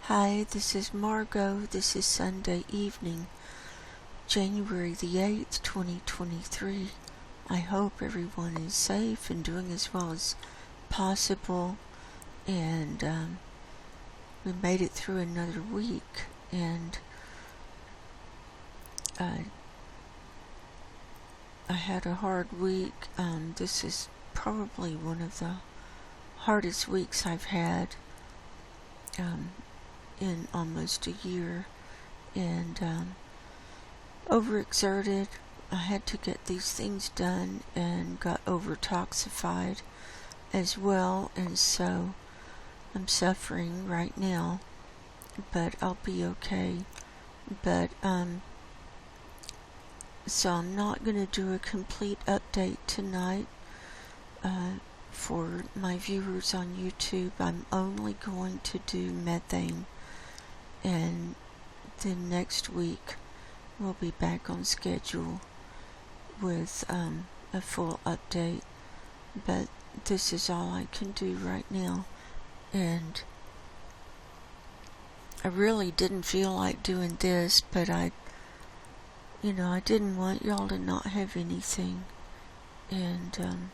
Hi, this is Margo. This is Sunday evening, January the 8th, 2023. I hope everyone is safe and doing as well as possible. And we made it through another week. And I had a hard week. This is probably one of the hardest weeks I've had in almost a year, and overexerted. I had to get these things done and got over-toxified as well, and so I'm suffering right now, but I'll be okay. But so I'm not going to do a complete update tonight for my viewers on YouTube. I'm only going to do methane, and then next week we'll be back on schedule with a full update. But this is all I can do right now, and I really didn't feel like doing this, but I didn't want y'all to not have anything. And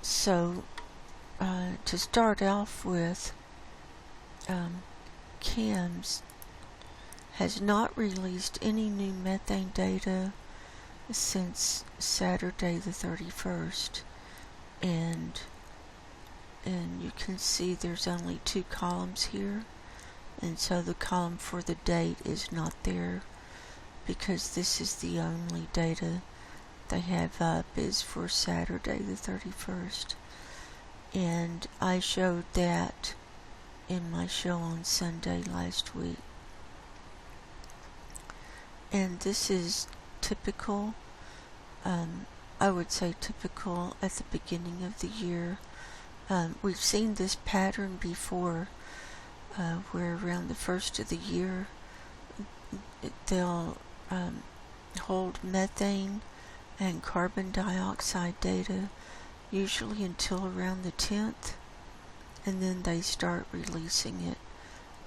so to start off with, CAMS has not released any new methane data since Saturday the 31st, and you can see there's only two columns here, and so the column for the date is not there because this is the only data they have up is for Saturday the 31st, and I showed that in my show on Sunday last week. And this is typical, I would say typical at the beginning of the year. We've seen this pattern before, where around the first of the year they'll hold methane and carbon dioxide data usually until around the 10th, and then they start releasing it.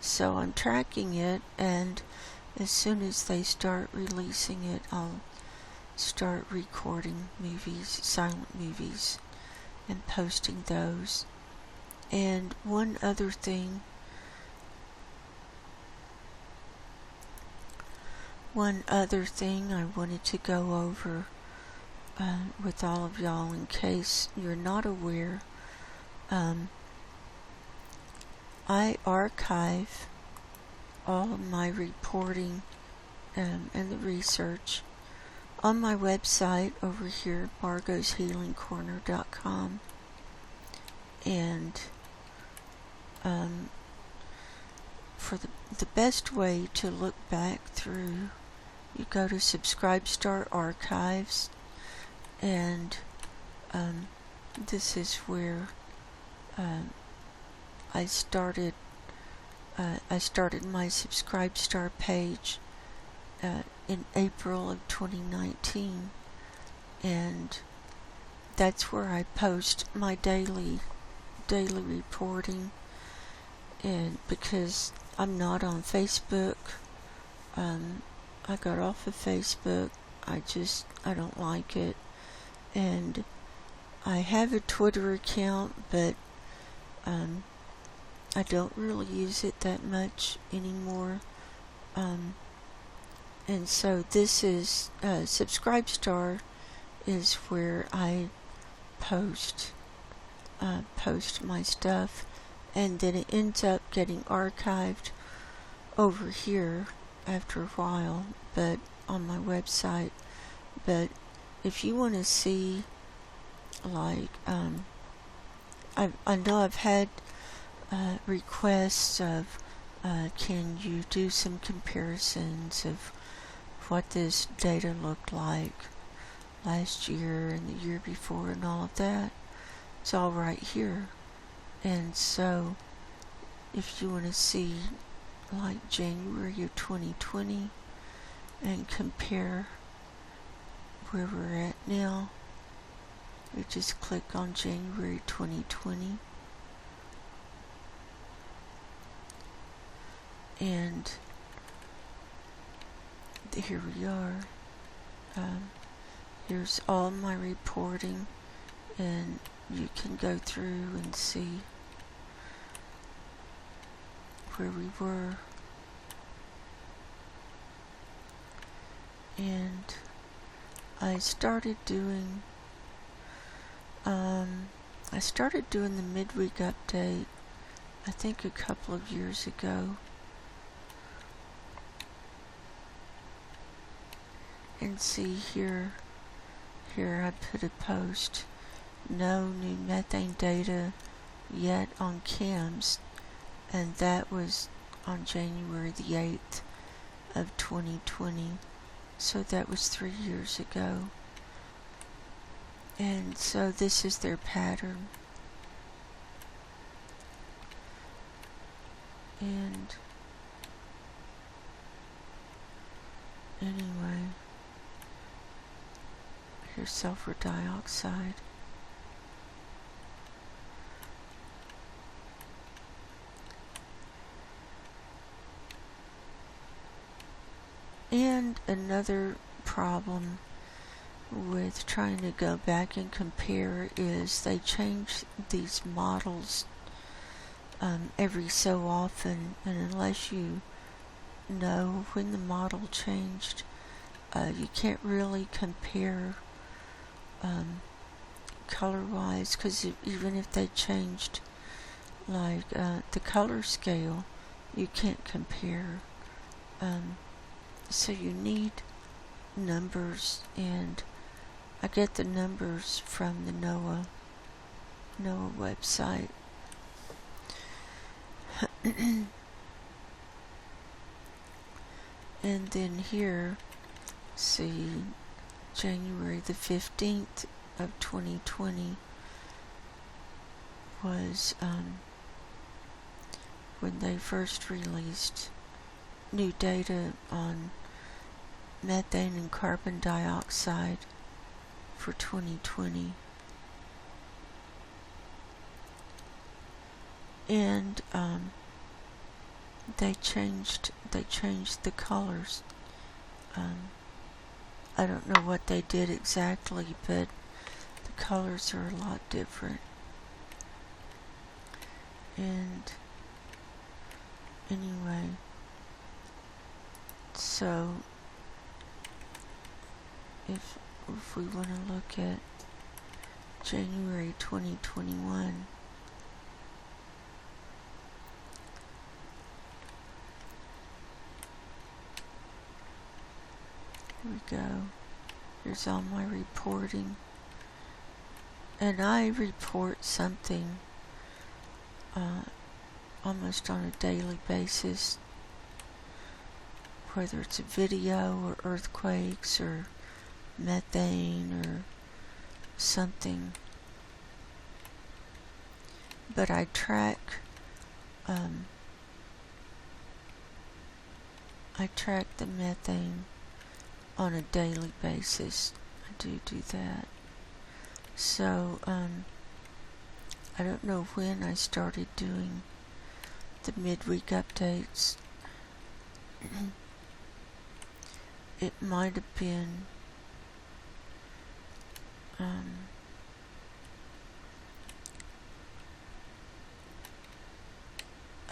So I'm tracking it, and as soon as they start releasing it, I'll start recording movies, silent movies, and posting those. And one other thing I wanted to go over with all of y'all, in case you're not aware. I archive all of my reporting and the research on my website over here, margoshealingcorner.com. And for the best way to look back through, you go to Subscribestar Archives, and this is where I started my Subscribestar page in April of 2019, and that's where I post my daily reporting. And because I'm not on Facebook, I got off of Facebook. I don't like it. And I have a Twitter account, but I don't really use it that much anymore. And so this is Subscribestar is where I post my stuff, and then it ends up getting archived over here after a while, but on my website. But if you want to see, like, I know I've had requests of can you do some comparisons of what this data looked like last year and the year before and all of that. It's all right here. And so if you want to see like January of 2020 and compare where we're at now, you just click on January 2020, And here we are. Here's all my reporting, and you can go through and see where we were. And I started doing the midweek update, I think a couple of years ago. And see here I put a post, no new methane data yet on chems, and that was on January the 8th of 2020. So that was 3 years ago. And so this is their pattern. And anyway, here's sulfur dioxide. And another problem with trying to go back and compare is they change these models every so often, and unless you know when the model changed, you can't really compare color-wise, because even if they changed like the color scale, you can't compare. So you need numbers, and I get the numbers from the NOAA website. And then here, see, January the 15th of 2020 was when they first released new data on methane and carbon dioxide for 2020. And they changed the colors. I don't know what they did exactly, but the colors are a lot different. And anyway, so if we want to look at January 2021, here we go. Here's all my reporting. And I report something almost on a daily basis, whether it's a video or earthquakes or methane or something. But I track the methane on a daily basis. I do that. So I don't know when I started doing the midweek updates. It might have been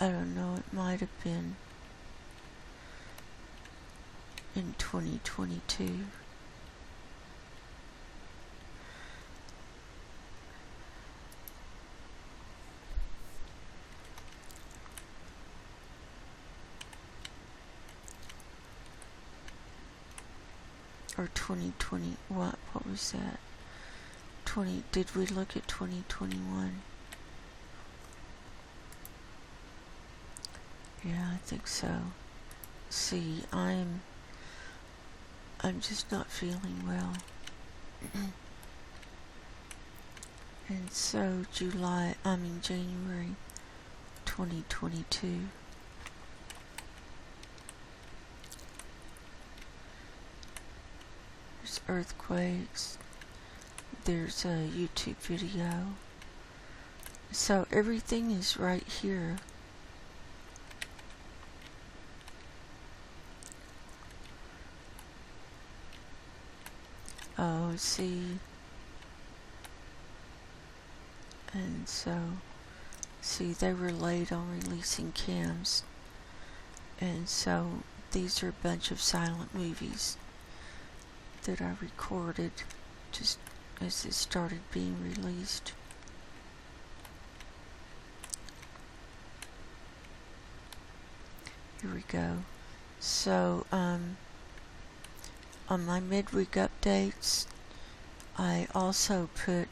I don't know, it might have been in 2022. Or 2020, what was that? Did we look at 2021? Yeah, I think so. See, I'm just not feeling well. And so January 2022. There's earthquakes. There's a YouTube video. So everything is right here. Oh, see. And so, see, they were late on releasing cams. And so, these are a bunch of silent movies that I recorded just as it started being released. Here we go. So, on my midweek updates, I also put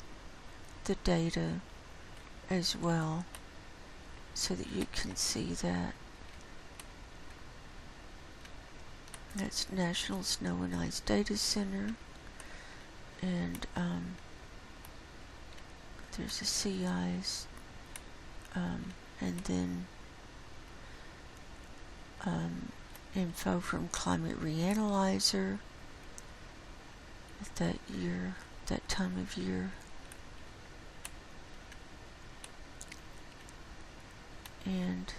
the data as well so that you can see that. That's National Snow and Ice Data Center, and there's a sea ice, and then info from Climate Reanalyzer that time of year, and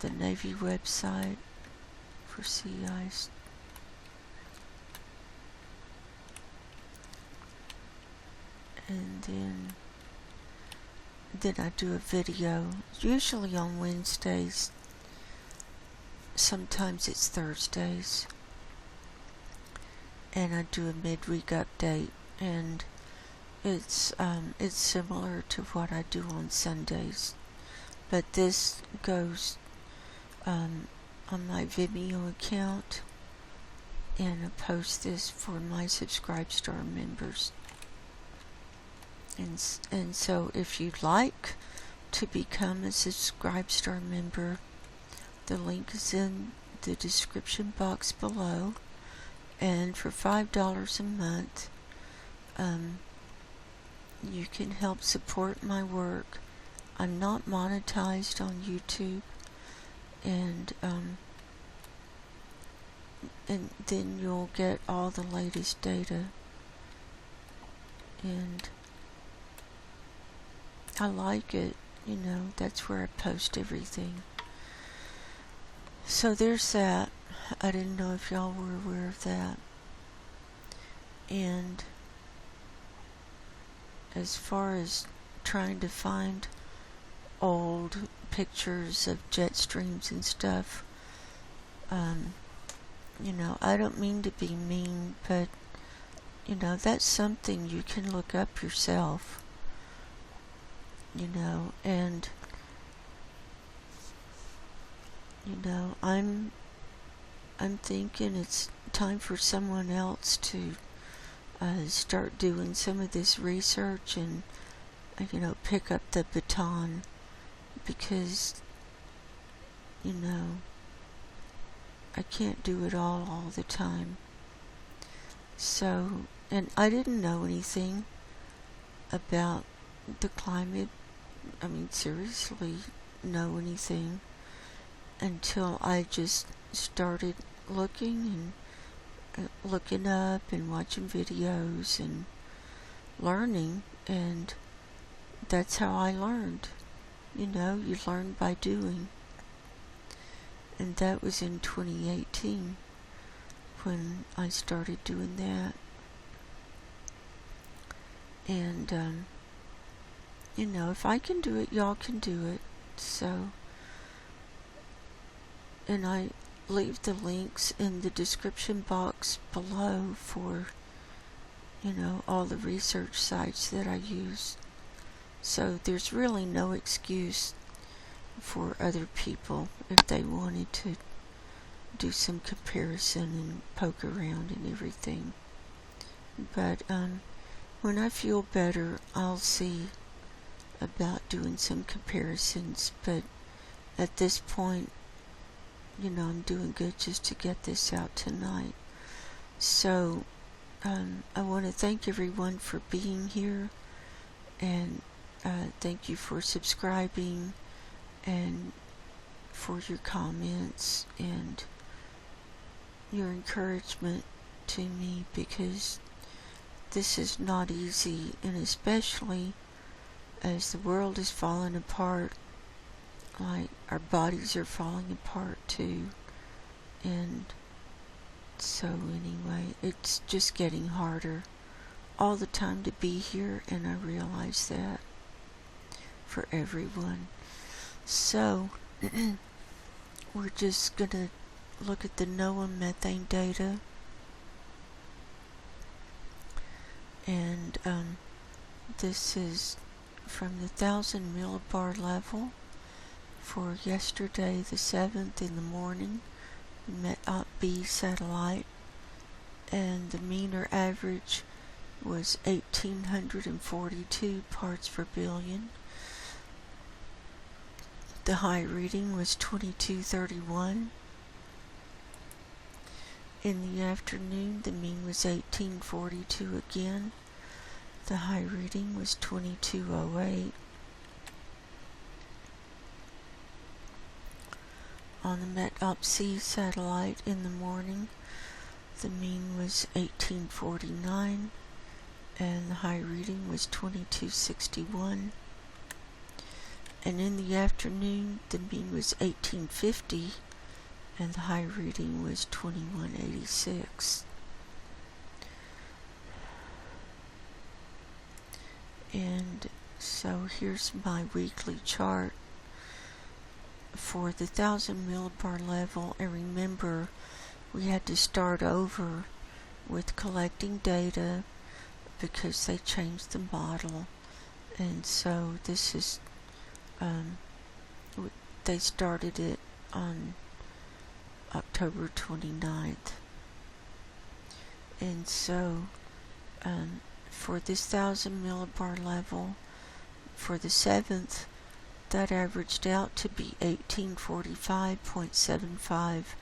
the Navy website for sea ice. And then I do a video, usually on Wednesdays. Sometimes it's Thursdays. And I do a midweek update, and it's similar to what I do on Sundays. But this goes on my Vimeo account, and I post this for my Subscribe-Star members. And so if you'd like to become a Subscribe-Star member, the link is in the description box below. And for $5 a month, you can help support my work. I'm not monetized on YouTube, and then you'll get all the latest data, and I like it. That's where I post everything. So there's that. I didn't know if y'all were aware of that. And as far as trying to find old pictures of jet streams and stuff, I don't mean to be mean, but that's something you can look up yourself, and I'm thinking it's time for someone else to start doing some of this research and pick up the baton, because I can't do it all the time. So, and I didn't know anything about the climate, seriously know anything, until I just started looking up and watching videos and learning, and that's how I learned. You learn by doing. And that was in 2018 when I started doing that. And if I can do it, y'all can do it. So, and I leave the links in the description box below for all the research sites that I use. So there's really no excuse for other people if they wanted to do some comparison and poke around and everything. But when I feel better, I'll see about doing some comparisons. But at this point, I'm doing good just to get this out tonight. So, I want to thank everyone for being here, and thank you for subscribing, and for your comments, and your encouragement to me, because this is not easy, and especially as the world is falling apart, like our bodies are falling apart too, and So anyway, it's just getting harder all the time to be here, and I realize that for everyone. So we're just gonna look at the NOAA methane data, and this is from the 1,000 millibar level for yesterday the 7th in the morning, Met B satellite, and the mean or average was 1,842 parts per billion. The high reading was 2231. In the afternoon, the mean was 1842 again. The high reading was 2208. On the Met C satellite in the morning, the mean was 1849 and the high reading was 2261. And in the afternoon, the mean was 1850 and the high reading was 2186. And so here's my weekly chart for the 1,000 millibar level. And remember, we had to start over with collecting data because they changed the model. And so this is, they started it on October 29th. And so for this 1,000 millibar level, for the 7th, that averaged out to be 1845.75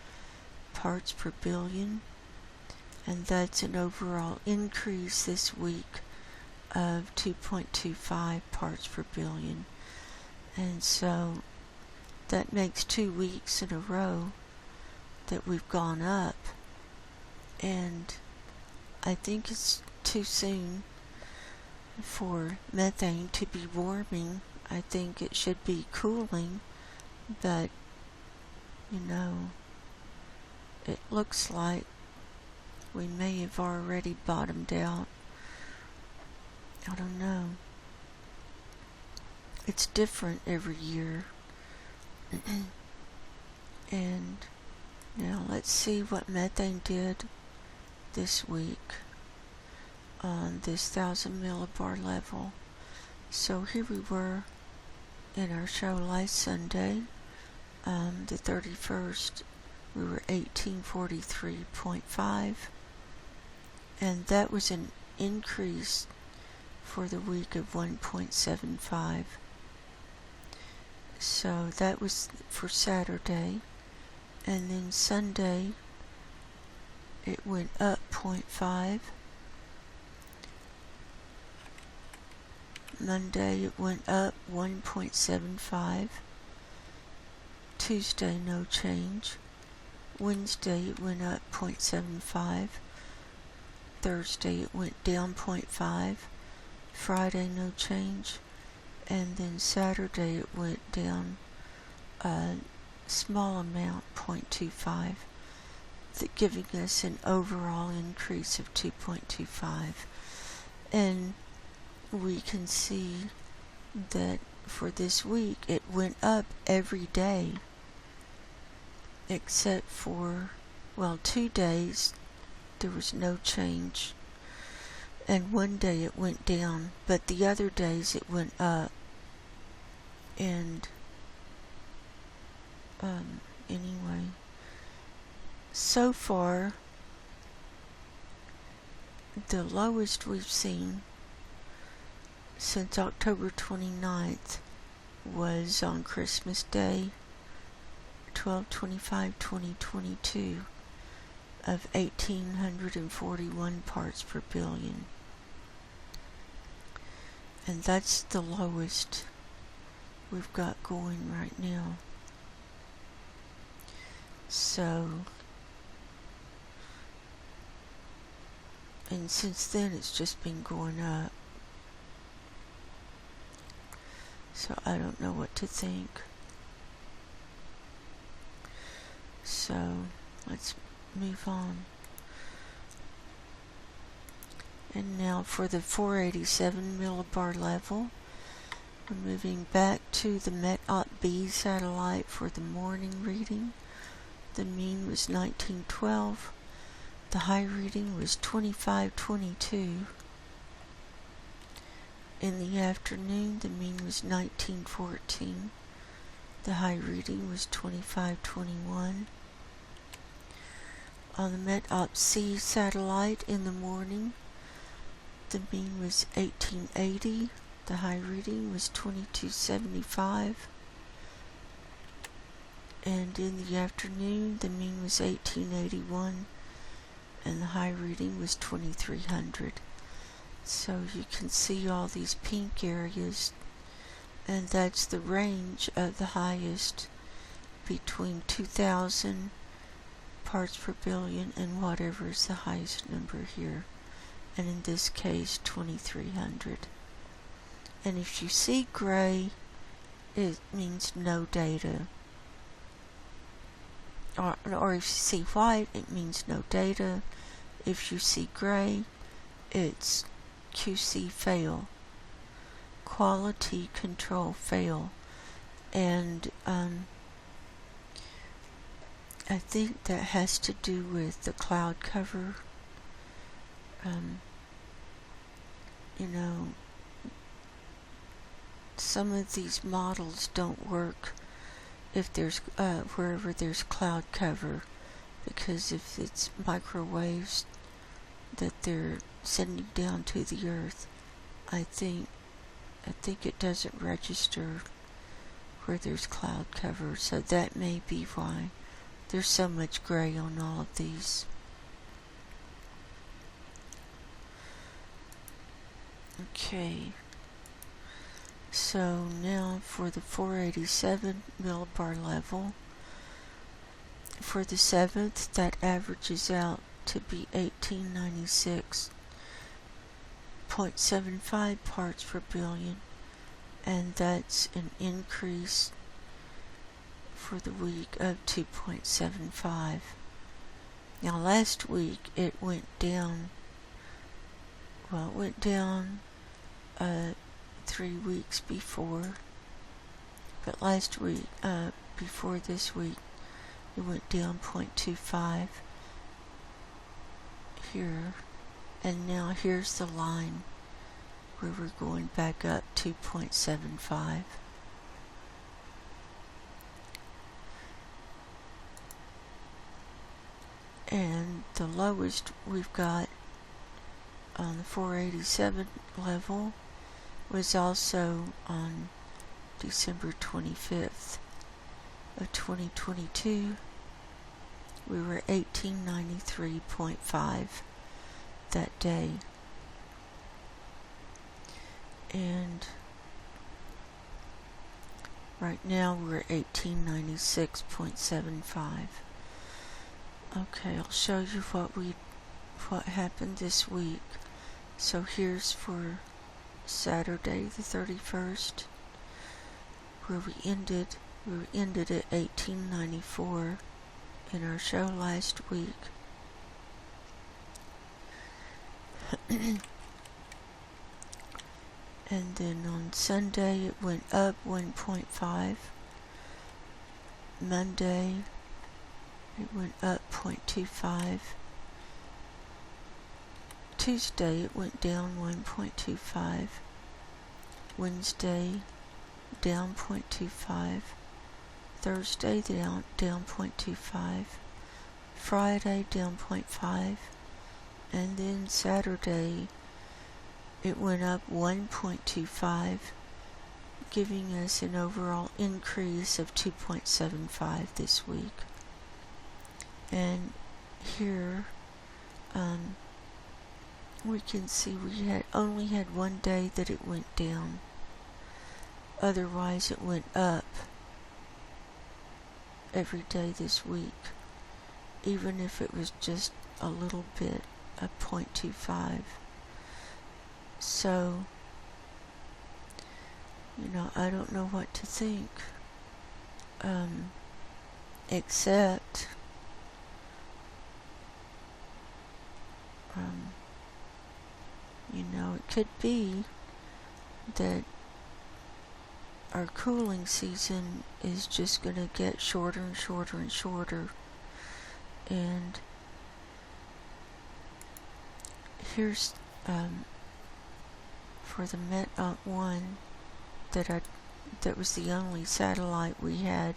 parts per billion, and that's an overall increase this week of 2.25 parts per billion. And so that makes 2 weeks in a row that we've gone up, and I think it's too soon for methane to be warming. I think it should be cooling, but you know, it looks like we may have already bottomed out. I don't know. It's different every year. And now let's see what methane did this week on this 1,000 millibar level. So here we were in our show last Sunday, the 31st, we were 1843.5, and that was an increase for the week of 1.75. So that was for Saturday, and then Sunday it went up 0.5. Monday it went up 1.75. Tuesday no change. Wednesday it went up 0.75. Thursday it went down 0.5. Friday no change. And then Saturday it went down a small amount, 0.25, giving us an overall increase of 2.25. And we can see that for this week it went up every day except for, 2 days there was no change, and one day it went down, but the other days it went up. And anyway, so far the lowest we've seen since October 29th was on Christmas Day, 12/25/2022, of 1,841 parts per billion. And that's the lowest we've got going right now. So, and since then it's just been going up. So I don't know what to think. So let's move on. And now for the 487 millibar level, we're moving back to the Met-Op-B satellite for the morning reading. The mean was 1912. The high reading was 2522. In the afternoon, the mean was 1914. The high reading was 2521. On the Met-Op-C satellite in the morning, the mean was 1880. The high reading was 2275. And in the afternoon, the mean was 1881, and the high reading was 2300. So you can see all these pink areas, and that's the range of the highest between 2000 parts per billion and whatever is the highest number here, and in this case 2300. And if you see gray, it means no data. Or if you see white, it means no data. If you see gray, it's QC fail. Quality control fail. And I think that has to do with the cloud cover. You know, some of these models don't work if there's wherever there's cloud cover, because if it's microwaves that they're sending down to the earth, I think it doesn't register where there's cloud cover, so that may be why there's so much gray on all of these. Okay, so now for the 487 millibar level, for the 7th, that averages out to be 1896.75 parts per billion, and that's an increase for the week of 2.75. Now last week it went down, well, it went down 3 weeks before, but last week, before this week, it went down 0.25 here, and now here's the line where we're going back up 2.75. And the lowest we've got on the 487 level was also on December 25th of 2022. We were 1893.5 that day. And right now we're at 1896.75. Okay, I'll show you what happened this week. So here's for Saturday the 31st, where we ended at 1894 in our show last week. And then on Sunday it went up 1.5. Monday it went up 0.25. Tuesday it went down 1.25. Wednesday down 0.25. Thursday down 0.25. Friday down 0.5. And then Saturday it went up 1.25, giving us an overall increase of 2.75 this week. And here we can see we only had one day that it went down. Otherwise it went up every day this week, even if it was just a little bit of 0.25. So, you know, I don't know what to think, except it could be that our cooling season is just going to get shorter and shorter and shorter. And here's for the Met-1 that was the only satellite we had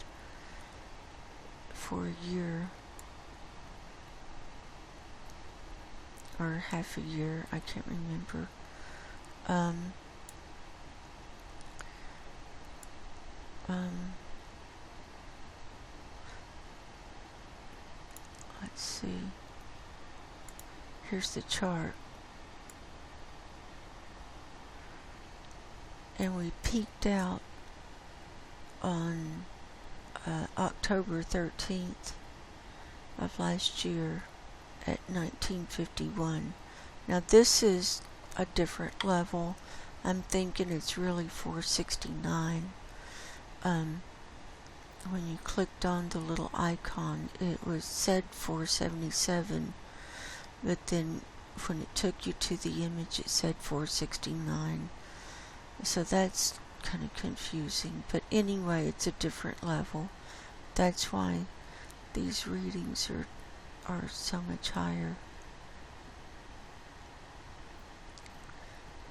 for a year or half a year, I can't remember. Let's see. Here's the chart. And we peaked out on October 13th of last year at 1951. Now this is a different level. I'm thinking it's really 469. When you clicked on the little icon, it was said 477, but then when it took you to the image, it said 469. So that's kind of confusing, but anyway, it's a different level. That's why these readings are so much higher.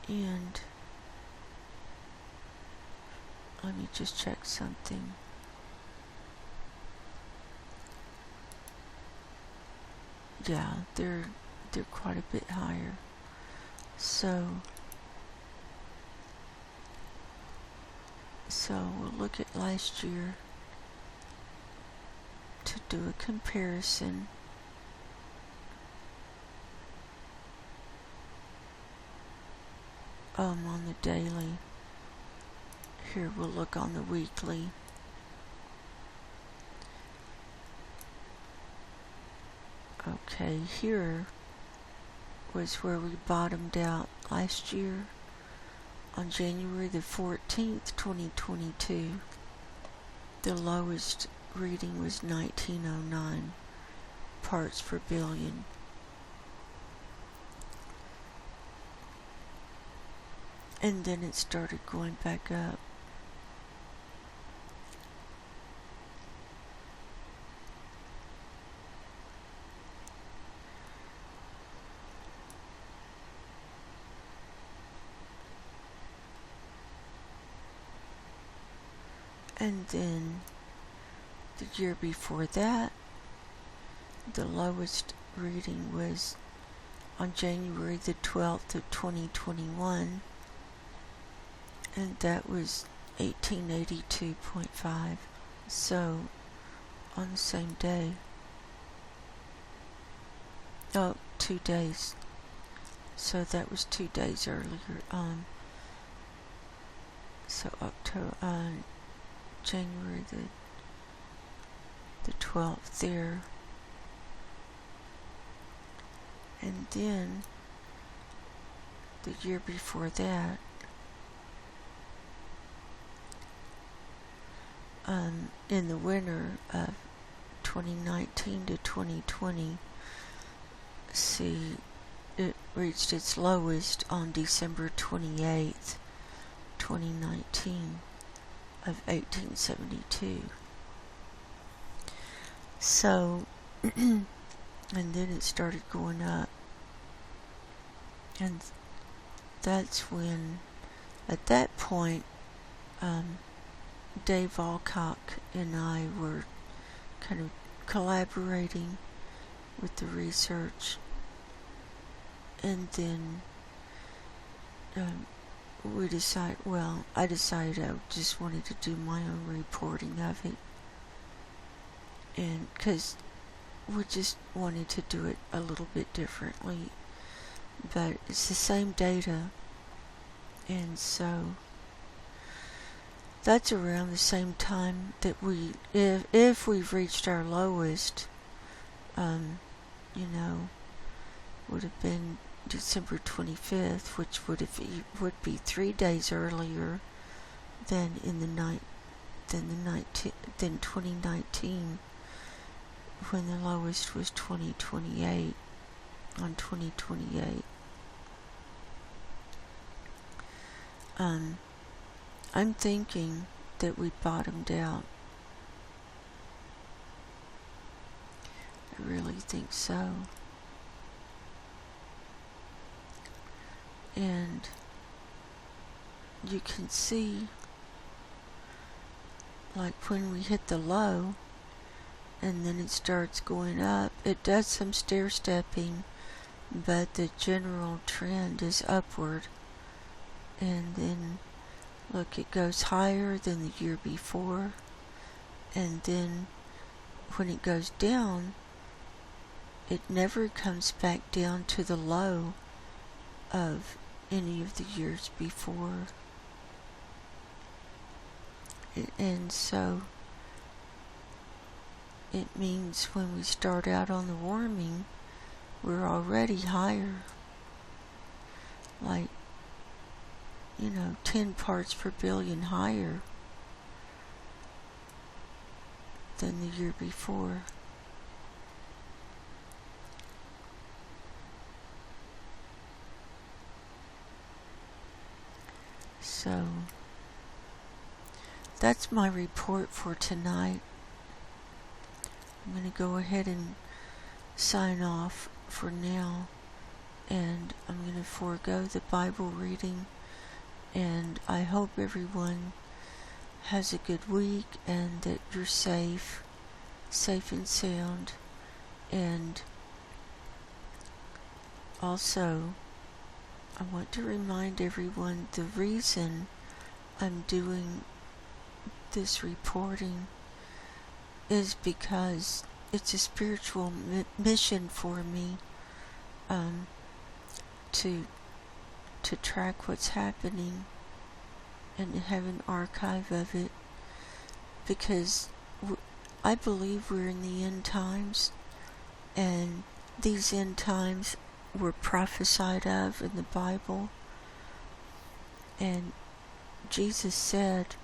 And let me just check something. Yeah, they're quite a bit higher. So we'll look at last year to do a comparison. On the daily. Here we'll look on the weekly. Okay, here was where we bottomed out last year on January the 14th, 2022. The lowest reading was 1909 parts per billion. And then it started going back up. And then the year before that, the lowest reading was on January the 12th of 2021, and that was 1882.5. So on the same day, 2 days. So that was 2 days earlier. So January the 12th there. And then the year before that, in the winter of 2019 to 2020, it reached its lowest on December 28th, 2019 of 1872. So, and then it started going up. And that's when, at that point, Dave Alcock and I were kind of collaborating with the research. And then I decided I just wanted to do my own reporting of it. And because we just wanted to do it a little bit differently. But it's the same data. And so that's around the same time that if we've reached our lowest, would have been December 25th, which would be 3 days earlier than 2019, when the lowest was 2028 on 2028. I'm thinking that we bottomed out. I really think so. And you can see, like when we hit the low and then it starts going up, it does some stair stepping, but the general trend is upward. And then look, it goes higher than the year before, and then when it goes down, it never comes back down to the low of any of the years before. And so it means when we start out on the warming, we're already higher, like 10 parts per billion higher than the year before. So that's my report for tonight. I'm going to go ahead and sign off for now, and I'm going to forego the Bible reading, and I hope everyone has a good week and that you're safe and sound. And also, I want to remind everyone the reason I'm doing this reporting is because it's a spiritual mission for me, to track what's happening and have an archive of it, because I believe we're in the end times, and these end times were prophesied of in the Bible. And Jesus said,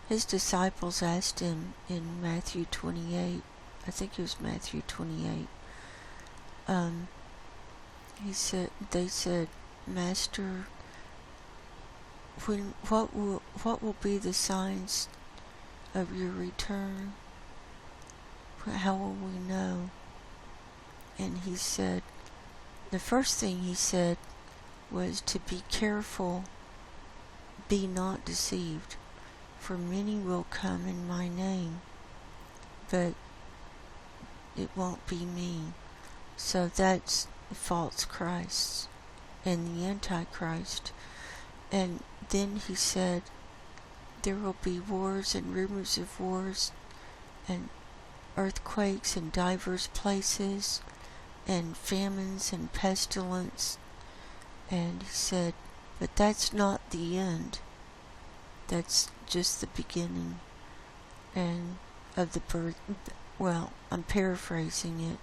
his disciples asked him in Matthew 28, I think it was Matthew 28, they said, Master, what will be the signs of your return? How will we know? And he said, the first thing he said was to be careful, be not deceived, for many will come in my name, but it won't be me. So that's false Christs and the Antichrist. And then he said, there will be wars and rumors of wars and earthquakes in diverse places and famines and pestilence. And he said, but that's not the end. That's just the beginning and of the birth. Well, I'm paraphrasing it.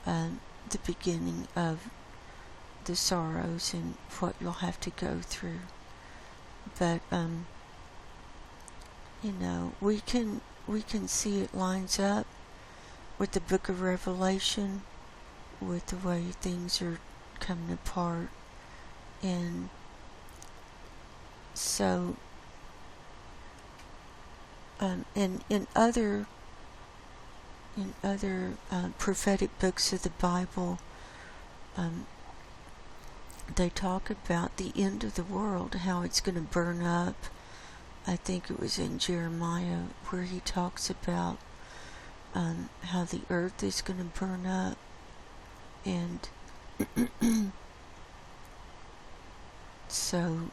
The beginning of the sorrows and what you'll have to go through. But we can see it lines up with the book of Revelation, with the way things are coming apart. And so in other prophetic books of the Bible, they talk about the end of the world, how it's going to burn up. I think it was in Jeremiah where he talks about how the earth is going to burn up. And so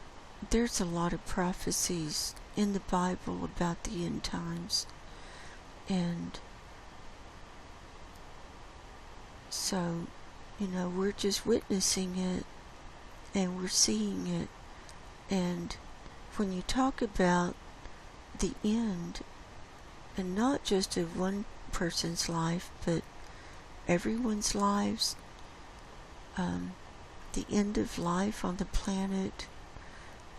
there's a lot of prophecies in the Bible about the end times. And so, we're just witnessing it and we're seeing it. And when you talk about the end, and not just of one person's life, but everyone's lives, the end of life on the planet,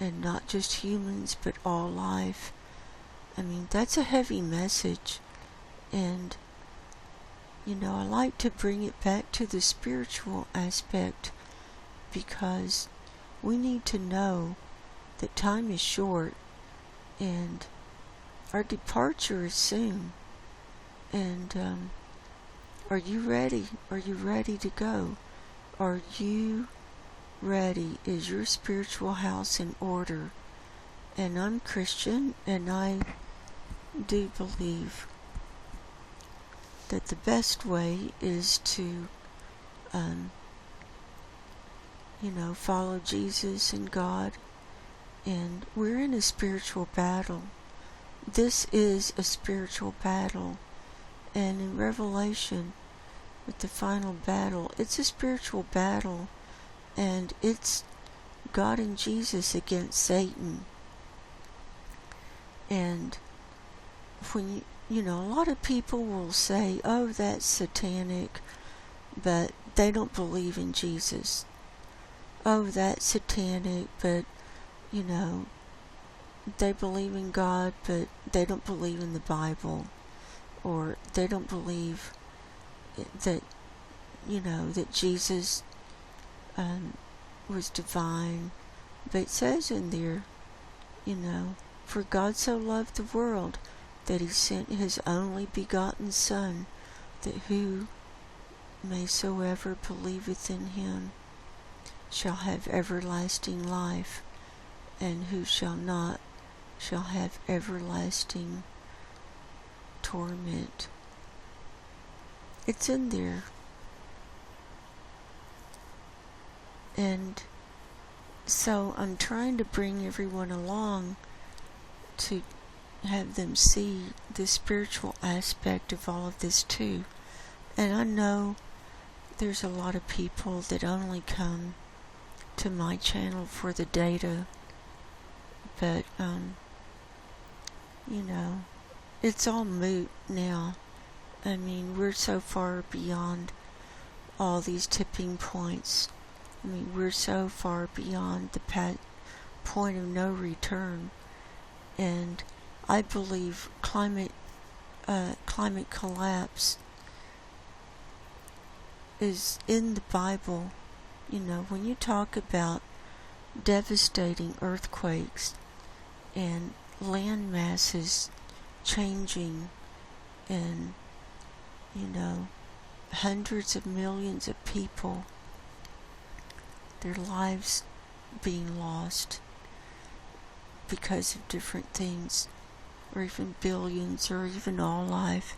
and not just humans, but all life, I mean, that's a heavy message. And I like to bring it back to the spiritual aspect, because we need to know that time is short and our departure is soon. And are you ready? Are you ready to go? Are you ready? Is your spiritual house in order? And I'm Christian, and I do believe that the best way is to follow Jesus and God. And we're in a spiritual battle. This is a spiritual battle. And in Revelation, with the final battle, it's a spiritual battle. And it's God and Jesus against Satan. And when a lot of people will say, oh, that's satanic, but they don't believe in Jesus. Oh, that's satanic, but they believe in God, but they don't believe in the Bible, or they don't believe that that Jesus was divine. But it says in there, for God so loved the world that he sent his only begotten Son, that whosoever believeth in him shall have everlasting life, and who shall not shall have everlasting torment. It's in there. And so I'm trying to bring everyone along to have them see the spiritual aspect of all of this too. And I know there's a lot of people that only come to my channel for the data, but it's all moot now. I mean, we're so far beyond all these tipping points. I mean, we're so far beyond the point of no return. And I believe climate collapse is in the Bible. When you talk about devastating earthquakes and land masses changing and hundreds of millions of people, their lives being lost because of different things, or even billions, or even all life,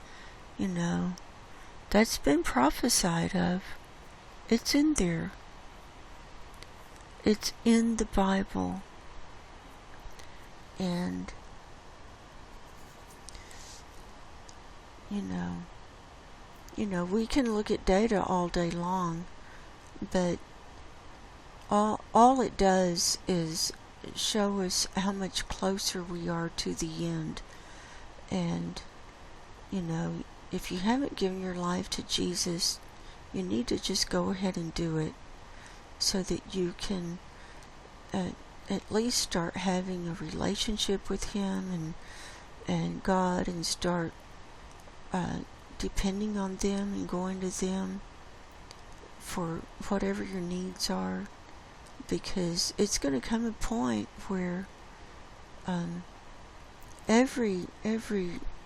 that's been prophesied of. It's in there. It's in the Bible. And we can look at data all day long, but all it does is show us how much closer we are to the end. And if you haven't given your life to Jesus, you need to just go ahead and do it, so that you can at least start having a relationship with him and God, and start depending on them and going to them for whatever your needs are. Because it's going to come a point where every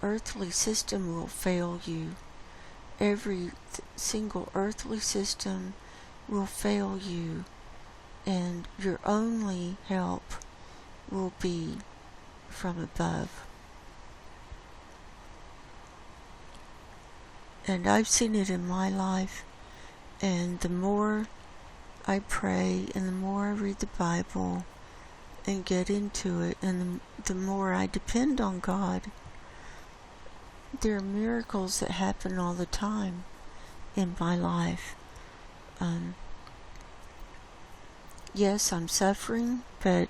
earthly system will fail you. Every single earthly system will fail you, and your only help will be from above. And I've seen it in my life, and the more I pray and the more I read the Bible and get into it, and the more I depend on God, there are miracles that happen all the time in my life. Yes, I'm suffering, but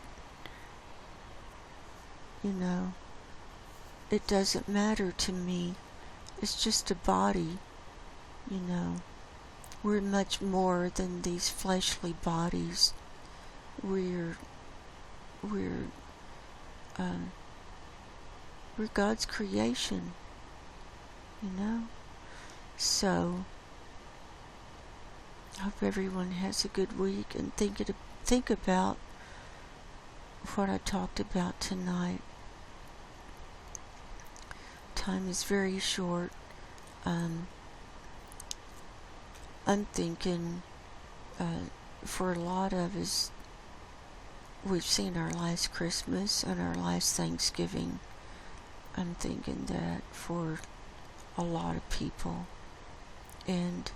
it doesn't matter to me. It's just a body. We're much more than these fleshly bodies. We're God's creation. So I hope everyone has a good week, and think think about what I talked about tonight. Time is very short. I'm thinking for a lot of us, we've seen our last Christmas and our last Thanksgiving. I'm thinking that for a lot of people. And,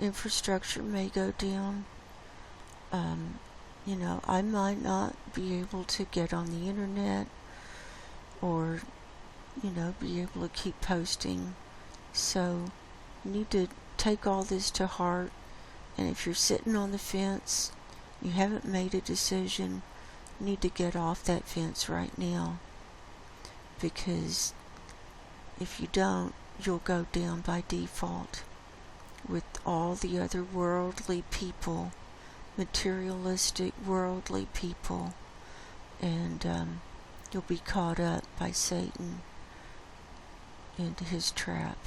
infrastructure may go down. I might not be able to get on the internet or, be able to keep posting. So, you need to take all this to heart. And if you're sitting on the fence, you haven't made a decision, you need to get off that fence right now. Because if you don't, you'll go down by default with all the other worldly people, materialistic worldly people, and you'll be caught up by Satan into his trap.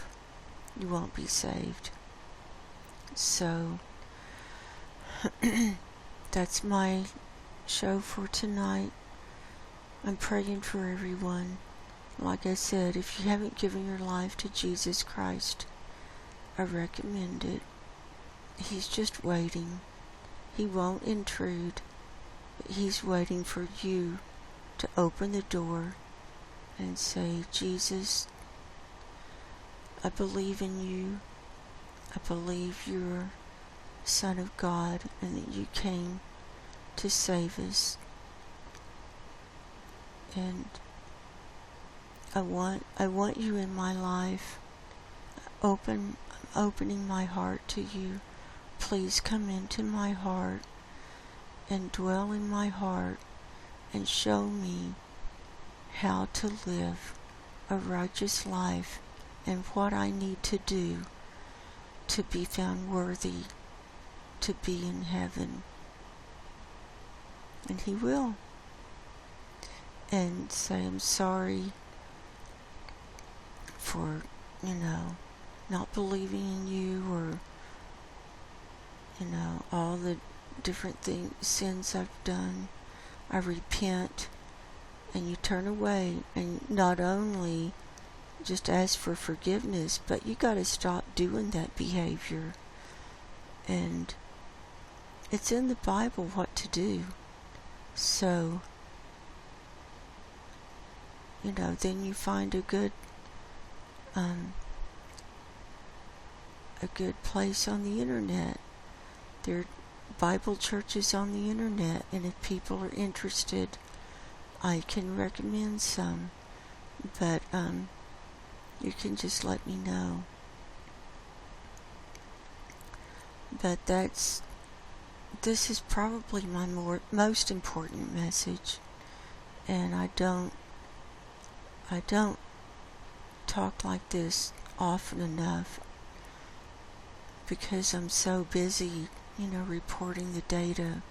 You won't be saved. So that's my show for tonight. I'm praying for everyone. Like I said, if you haven't given your life to Jesus Christ, I recommend it. He's just waiting. He won't intrude, but he's waiting for you to open the door and say, Jesus, I believe in you. I believe you're Son of God and that you came to save us. And I want you in my life. Opening my heart to you. Please come into my heart and dwell in my heart and show me how to live a righteous life and what I need to do to be found worthy to be in heaven. And he will. And say, I'm sorry for, not believing in you, or, all the different sins I've done. I repent, and you turn away, and not only just ask for forgiveness, but you got to stop doing that behavior. And it's in the Bible what to do. So, then you find a good place on the internet. There are Bible churches on the internet, and if people are interested, I can recommend some. But you can just let me know. But this is probably my most important message, and I don't talk like this often enough because I'm so busy, reporting the data.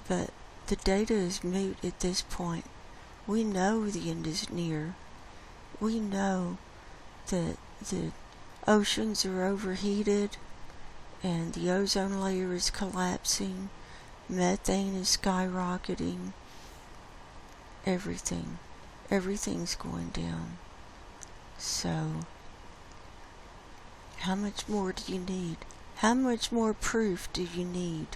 But the data is moot at this point. We know the end is near. We know that the oceans are overheated and the ozone layer is collapsing. Methane is skyrocketing. Everything's going down. So, how much more do you need? How much more proof do you need?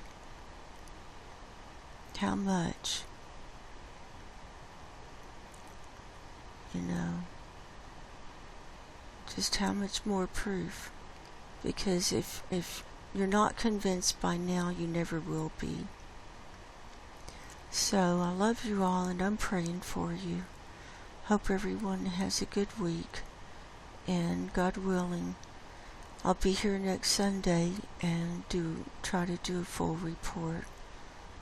How much? Just how much more proof? Because if you're not convinced by now, you never will be. So I love you all, and I'm praying for you. Hope everyone has a good week, and God willing, I'll be here next Sunday and try to do a full report.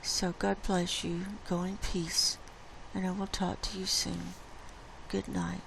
So God bless you. Go in peace, and I will talk to you soon. Good night.